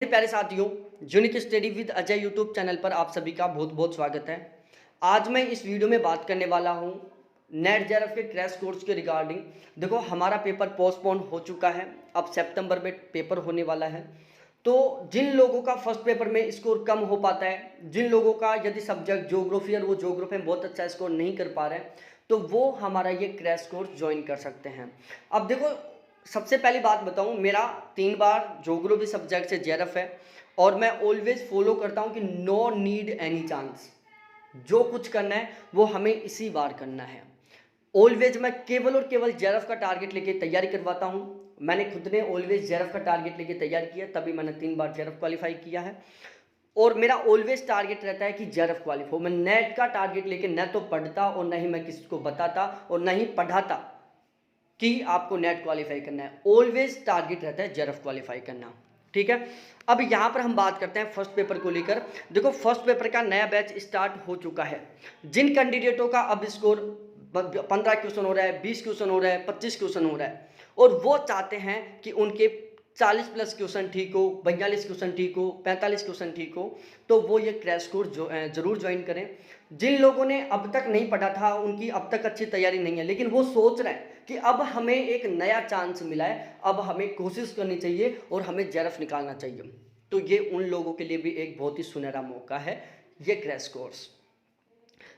मेरे प्यारे साथियों, unique study with Ajay YouTube channel पर आप सभी का बहुत बहुत स्वागत है। आज मैं इस वीडियो में बात करने वाला हूँ नेट जेआरएफ के क्रैश कोर्स के रिगार्डिंग। देखो, हमारा पेपर पोस्टपोन हो चुका है, अब सितंबर में पेपर होने वाला है। तो जिन लोगों का फर्स्ट पेपर में स्कोर कम हो पाता है, जिन लोगों का यदि सब्जेक्ट ज्योग्राफी और वो ज्योग्राफी में बहुत अच्छा स्कोर नहीं कर पा रहे हैं, तो वो हमारा ये क्रैश कोर्स ज्वाइन कर सकते हैं। अब देखो, सबसे पहली बात बताऊं, मेरा 3 बार ज्योग्राफी सब्जेक्ट से जेआरएफ है और मैं ऑलवेज फॉलो करता हूं कि नो नीड एनी चांस। जो कुछ करना है वो हमें इसी बार करना है। ऑलवेज मैं केवल और केवल जेआरएफ का टारगेट लेके तैयारी करवाता हूं। मैंने खुद ने ऑलवेज जेआरएफ का टारगेट लेके तैयारी किया, तभी मैंने 3 बार जेआरएफ क्वालिफाई किया है। और मेरा ऑलवेज टारगेट रहता है कि जेआरएफ क्वालिफाई हो। मैं नेट का टारगेट लेके न तो पढ़ता और न ही मैं किसी को बताता और न ही पढ़ाता कि आपको नेट क्वालिफाई करना है। ऑलवेज टारगेट रहता है जेआरएफ क्वालिफाई करना। ठीक है, अब यहाँ पर हम बात करते हैं फर्स्ट पेपर को लेकर। देखो, फर्स्ट पेपर का नया बैच स्टार्ट हो चुका है। जिन कैंडिडेटों का अब स्कोर 15 क्वेश्चन हो रहा है, 20 क्वेश्चन हो रहा है, 25 क्वेश्चन हो रहा है और वो चाहते हैं कि उनके 40 प्लस क्वेश्चन ठीक हो, 42 क्वेश्चन ठीक हो, 45 क्वेश्चन ठीक हो, तो वो ये क्रैश कोर्स जरूर ज्वाइन करें। जिन लोगों ने अब तक नहीं पढ़ा था, उनकी अब तक अच्छी तैयारी नहीं है, लेकिन वो सोच रहे हैं कि अब हमें एक नया चांस मिला है, अब हमें कोशिश करनी चाहिए और हमें जेआरएफ निकालना चाहिए, तो ये उन लोगों के लिए भी एक बहुत ही सुनहरा मौका है ये क्रैश कोर्स।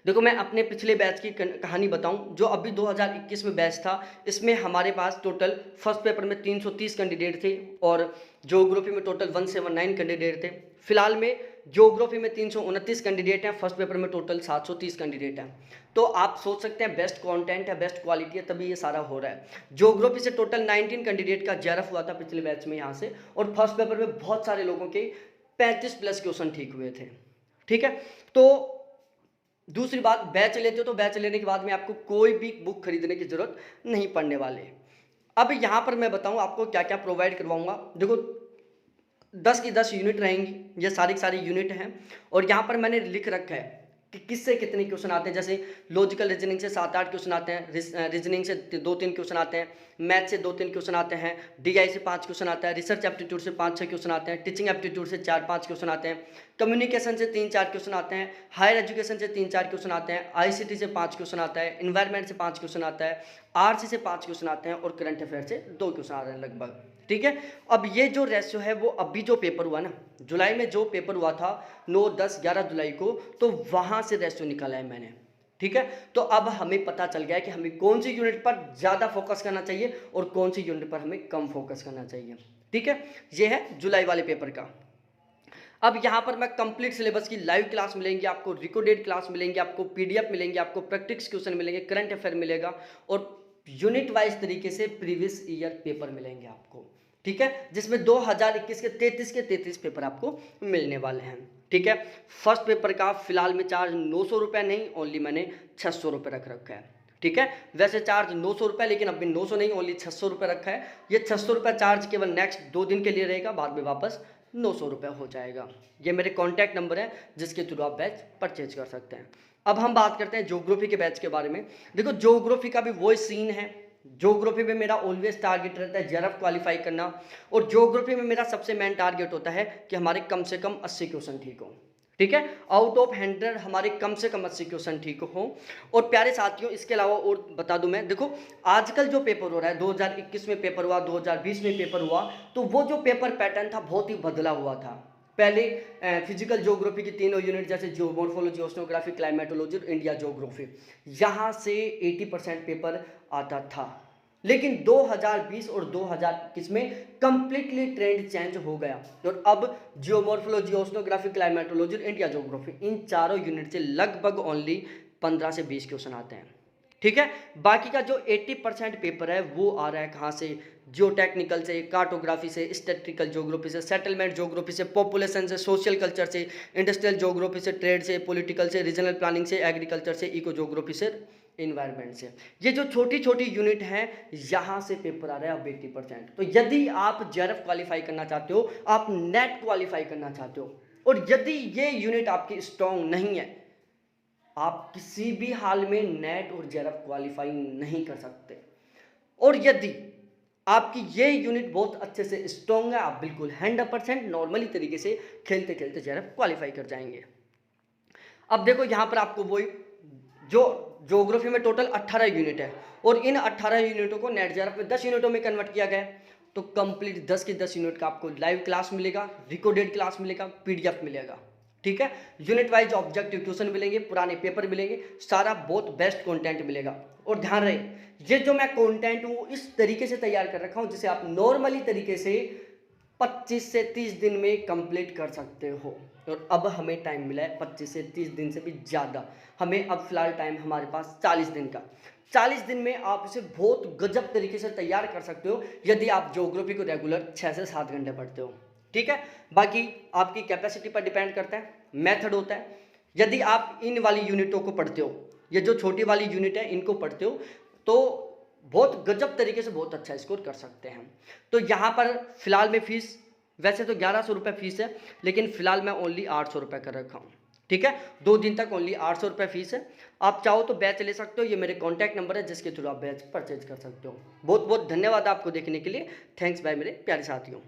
देखो, मैं अपने पिछले बैच की कहानी बताऊं, जो अभी 2021 में बैच था, इसमें हमारे पास टोटल फर्स्ट पेपर में 330 कैंडिडेट थे और ज्योग्राफी में टोटल 179 कैंडिडेट थे। फिलहाल में ज्योग्राफी में 329 कैंडिडेट हैं, फर्स्ट पेपर में टोटल 730 कैंडिडेट हैं। तो आप सोच सकते हैं बेस्ट कंटेंट है, बेस्ट क्वालिटी है, तभी ये सारा हो रहा है। ज्योग्राफी से टोटल 19 कैंडिडेट का जेआरएफ हुआ था पिछले बैच में यहाँ से, और फर्स्ट पेपर में बहुत सारे लोगों के 35 प्लस क्वेश्चन ठीक हुए थे। ठीक है, तो दूसरी बात, बैच लेते हो तो बैच लेने के बाद में आपको कोई भी बुक खरीदने की जरूरत नहीं पड़ने वाले। अब यहाँ पर मैं बताऊँ आपको क्या क्या प्रोवाइड करवाऊंगा। देखो, 10 की 10 यूनिट रहेंगी, ये सारी की सारी यूनिट हैं और यहाँ पर मैंने लिख रखा है कि किससे कितने क्वेश्चन आते हैं। जैसे लॉजिकल रीजनिंग से 7-8 क्वेश्चन आते हैं, रीजनिंग से 2-3 क्वेश्चन आते हैं, मैथ से 2-3 क्वेश्चन आते हैं, डीआई से 5 क्वेश्चन आता है, रिसर्च एप्टीट्यूड से 5-6 क्वेश्चन आते हैं, टीचिंग एप्टीट्यूड से 4-5 क्वेश्चन आते हैं, कम्युनिकेशन से 3-4 क्वेश्चन आते हैं, हायर एजुकेशन से 3-4 क्वेश्चन आते हैं, आईसीटी से 5 क्वेश्चन आता है, इन्वायरमेंट से 5 क्वेश्चन आता है, आरसी से 5 क्वेश्चन आते हैं और करंट अफेयर से 2 क्वेश्चन आ रहे हैं लगभग। ठीक है, अब ये जो रेशियो है वो अभी जो पेपर हुआ ना, जुलाई में जो पेपर हुआ था 9, 10, 11 जुलाई को, तो वहां से रेशियो निकाला है मैंने। ठीक है, तो अब हमें पता चल गया है कि हमें कौन सी यूनिट पर ज़्यादा फोकस करना चाहिए और कौन सी यूनिट पर हमें कम फोकस करना चाहिए। ठीक है, ये है जुलाई वाले पेपर का। अब यहाँ पर मैं कंप्लीट सिलेबस की लाइव क्लास मिलेंगी आपको, रिकॉर्डेड क्लास मिलेंगी आपको, पीडीएफ मिलेंगे आपको, प्रैक्टिस क्वेश्चन मिलेंगे, करंट अफेयर मिलेगा और यूनिट वाइज तरीके से प्रीवियस ईयर पेपर मिलेंगे आपको। ठीक है, जिसमें 2021 के 33 पेपर आपको मिलने वाले हैं। ठीक है, फर्स्ट पेपर का फिलहाल में चार्ज 900 रुपये नहीं, ओनली मैंने 600 रुपये रख रखा है। ठीक है, वैसे चार्ज 900 रुपये, लेकिन अभी 900 नहीं, ओनली 600 रुपये रखा है। ये 600 रुपये चार्ज केवल नेक्स्ट 2 दिन के लिए रहेगा, बाद में वापस 900 रुपये हो जाएगा। ये मेरे कॉन्टैक्ट नंबर है जिसके थ्रू आप बैच परचेज कर सकते हैं। अब हम बात करते हैं ज्योग्राफी के बैच के बारे में। देखो, ज्योग्राफी का भी वही सीन है। ज्योग्राफी में मेरा ऑलवेज टारगेट रहता है जेआरएफ क्वालिफाई करना, और ज्योग्राफी में मेरा सबसे मेन टारगेट होता है कि हमारे कम से कम 80 क्वेश्चन ठीक हो। ठीक है, आउट ऑफ 100 हमारे कम से कम 80 क्वेश्चन ठीक हो। और प्यारे साथियों, इसके अलावा और बता दूं मैं, देखो आजकल जो पेपर हो रहा है, 2021 में पेपर हुआ, 2020 में पेपर हुआ, तो वो जो पेपर पैटर्न था बहुत ही बदला हुआ था। पहले फिजिकल ज्योग्राफी की 3 यूनिट जैसे जियोमॉर्फोलॉजी, ओशनोग्राफी, क्लाइमेटोलॉजी और इंडिया ज्योग्राफी, यहाँ से 80% पेपर आता था। लेकिन 2020 और 2021 में कंप्लीटली ट्रेंड चेंज हो गया और अब जियोमॉर्फोलॉजी, ओशनोग्राफी, क्लाइमेटोलॉजी और इंडिया ज्योग्राफी, इन चारों यूनिट से लगभग ओनली 15 से 20 क्वेश्चन आते हैं। ठीक है, बाकी का जो 80% पेपर है वो आ रहा है कहाँ से? जियो टेक्निकल से, कार्टोग्राफी से, स्टैटिस्टिकल ज्योग्राफी से, सेटलमेंट ज्योग्राफी से, पॉपुलेशन से, सोशल कल्चर से, इंडस्ट्रियल ज्योग्राफी से, ट्रेड से, पॉलिटिकल से, रीजनल प्लानिंग से, एग्रीकल्चर से, इको ज्योग्राफी से, इन्वायरमेंट से। ये जो छोटी छोटी यूनिट हैं, यहाँ से पेपर आ रहा है अब 80%। तो यदि आप जेआरएफ क्वालिफाई करना चाहते हो, आप नेट क्वालिफाई करना चाहते हो, और यदि ये यूनिट आपकी स्ट्रॉन्ग नहीं है, आप किसी भी हाल में नेट और जेआरएफ क्वालिफाई नहीं कर सकते। और यदि आपकी ये यूनिट बहुत अच्छे से स्ट्रॉन्ग है, आप बिल्कुल 100% नॉर्मली तरीके से खेलते खेलते JRF क्वालिफाई कर जाएंगे। अब देखो यहाँ पर आपको वही जो ज्योग्राफी में टोटल 18 यूनिट है और इन 18 यूनिटों को नेट JRF में 10 यूनिटों में कन्वर्ट किया गया है। तो कंप्लीट 10 के 10 यूनिट का आपको लाइव क्लास मिलेगा, रिकॉर्डेड क्लास मिलेगा, PDF मिलेगा, ठीक है। यूनिट वाइज ऑब्जेक्टिव क्वेश्चन मिलेंगे, पुराने पेपर मिलेंगे, सारा बहुत बेस्ट कंटेंट मिलेगा। और ध्यान रहे, ये जो मैं कंटेंट हूँ इस तरीके से तैयार कर रखा हूँ जिसे आप नॉर्मली तरीके से 25 से 30 दिन में कंप्लीट कर सकते हो। और अब हमें टाइम मिला है 25 से 30 दिन से भी ज़्यादा। हमें अब फिलहाल टाइम हमारे पास 40 दिन का। 40 दिन में आप इसे बहुत गजब तरीके से तैयार कर सकते हो यदि आप ज्योग्राफी को रेगुलर 6 से 7 घंटे पढ़ते हो, ठीक है। बाकी आपकी कैपेसिटी पर डिपेंड करता है, मेथड होता है। यदि आप इन वाली यूनिटों को पढ़ते हो, ये जो छोटी वाली यूनिट है इनको पढ़ते हो, तो बहुत गजब तरीके से बहुत अच्छा स्कोर कर सकते हैं। तो यहाँ पर फिलहाल में फीस वैसे तो 1100 रुपये फीस है, लेकिन फिलहाल मैं ओनली 800 रुपये कर रखा हूँ, ठीक है। 2 दिन तक ओनली 800 रुपये फीस है। आप चाहो तो बैच ले सकते हो, ये मेरे कॉन्टैक्ट नंबर है जिसके थ्रू आप बैच परचेज कर सकते हो। बहुत बहुत धन्यवाद आपको देखने के लिए। थैंक्स बाय मेरे प्यारे साथियों।